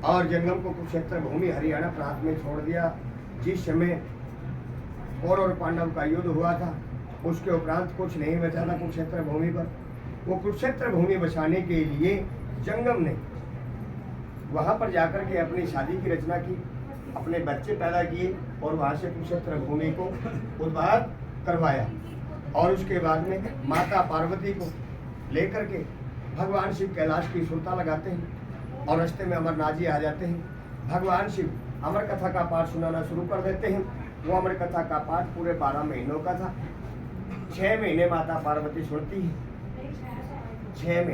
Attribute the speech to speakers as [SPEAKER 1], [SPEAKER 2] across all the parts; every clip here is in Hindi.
[SPEAKER 1] और जंगम को कुरुक्षेत्र भूमि हरियाणा प्रांत में छोड़ दिया। जिस समय कौरव और पांडव का युद्ध हुआ था उसके उपरांत कुछ नहीं बचा था कुरुक्षेत्र भूमि पर। वो कुरुक्षेत्र भूमि बचाने के लिए जंगम ने वहां पर जाकर के अपनी शादी की रचना की, अपने बच्चे पैदा किए और वहां से कुरुक्षेत्र भूमि को उद्धार करवाया। और उसके बाद में माता पार्वती को लेकर के भगवान शिव कैलाश की सुरता लगाते हैं और रास्ते में अमरनाथ जी आ जाते हैं। भगवान शिव अमर कथा का पाठ सुनाना शुरू कर देते हैं। वो अमर कथा का पाठ पूरे 12 महीनों का था। 6 महीने माता पार्वती सुनती है। 6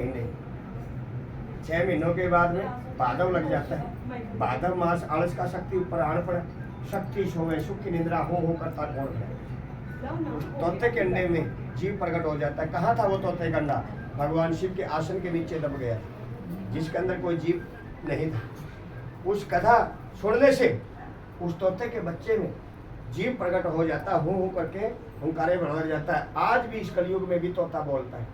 [SPEAKER 1] महीनों के बाद में भादव लग जाता है। भादव मास आलस का शक्ति ऊपर आण पड़ा। शक्ति सोवे सुख की निद्रा हो करता कौन है। तोते के अंडे में जीव प्रकट हो जाता है। कहाँ था वो तोते का अंडा? भगवान शिव के आसन के नीचे दब गया, जिसके अंदर कोई जीव नहीं था। उस कथा सुनने से उस तोते के बच्चे में जीव प्रकट हो जाता, हूँ करके हुंकारे बढ़ जाता है। आज भी इस कलयुग में भी तोता बोलता है,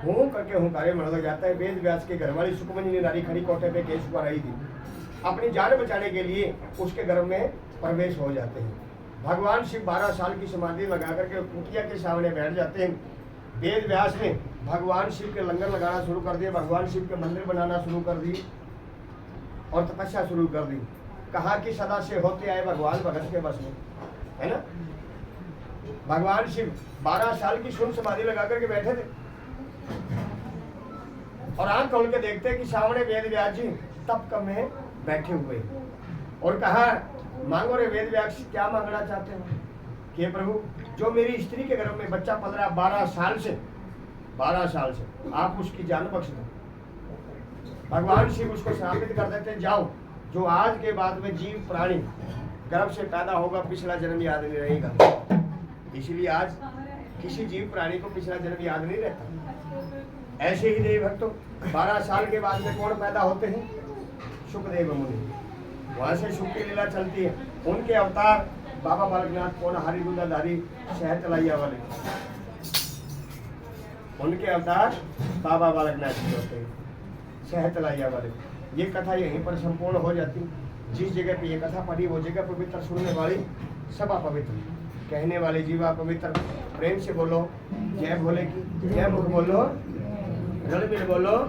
[SPEAKER 1] हूँ करके हुंकारे बढ़ जाता है। वेद व्यास के घरवाली सुखमनी नारी खड़ी कोठे पे केस पर आई थी, अपनी जान बचाने के लिए उसके घर में प्रवेश हो जाते हैं। भगवान शिव 12 साल की समाधि लगा करके कुटिया के सामने बैठ जाते हैं। वेद व्यास ने भगवान शिव के लंगर लगाना शुरू कर दिए, भगवान शिव के मंदिर बनाना शुरू कर दिए और तपस्या शुरू कर दी। कहा कि सदा से होते आए भगवान भगत के बस में, है ना। भगवान शिव 12 साल की शून्य समाधि लगा करके बैठे थे और आंख खोल के देखते कि सामने वेद व्यास जी तप में बैठे हुए और कहा, मांगो रे वेद व्यास, क्या मांगना चाहते हो? कि प्रभु, जो मेरी स्त्री के गर्भ में बच्चा पल रहा 12 साल से आप उसकी जान बख्श दो। भगवान शिव उसको श्रापित कर देते, जाओ जो आज के बाद में जीव प्राणी गर्भ से पैदा होगा पिछला जन्म याद नहीं रहेगा। इसलिए आज किसी जीव प्राणी को पिछला जन्म याद नहीं रहता। ऐसे ही देव भक्तों 12 साल के बाद में कौन पैदा होते हैं? सुखदेव मुनि। वहां से सुख की लीला चलती है। उनके अवतार बाबा बालकनाथ कौन? हरि दूधाधारी शहर तलैया वाले। उनके अवतार बाबा बालकनाथ जी होते हैं, शहर तलैया वाले। ये कथा यहीं पर संपूर्ण हो जाती। जिस जगह पे ये कथा पढ़ी वो जगह पवित्र, सुनने वाली सभा पवित्र, कहने वाले जीवा पवित्र। प्रेम से बोलो जय भोले की जय। मुख बोलो गलबिल बोलो।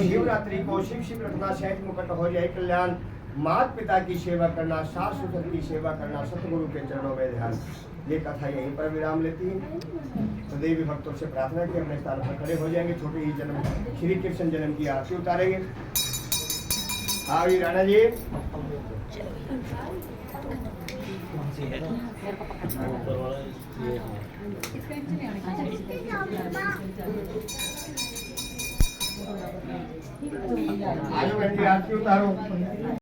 [SPEAKER 1] शिवरात्रि को शिव शिव रखना, सहज मुकट हो जाए कल्याण। माता पिता की सेवा करना, सास ससुर की सेवा करना, सतगुरु के चरणों में ध्यान। ये कथा यहीं पर विराम लेती है। तो देवी भक्तों से प्रार्थना कि अपने स्थान पर खड़े हो जाएंगे। छोटे ही जन्म श्री कृष्ण जन्म की आरती उतारेंगे। हाँ जी राणा जी। आजो बहन जी आरती उतारो।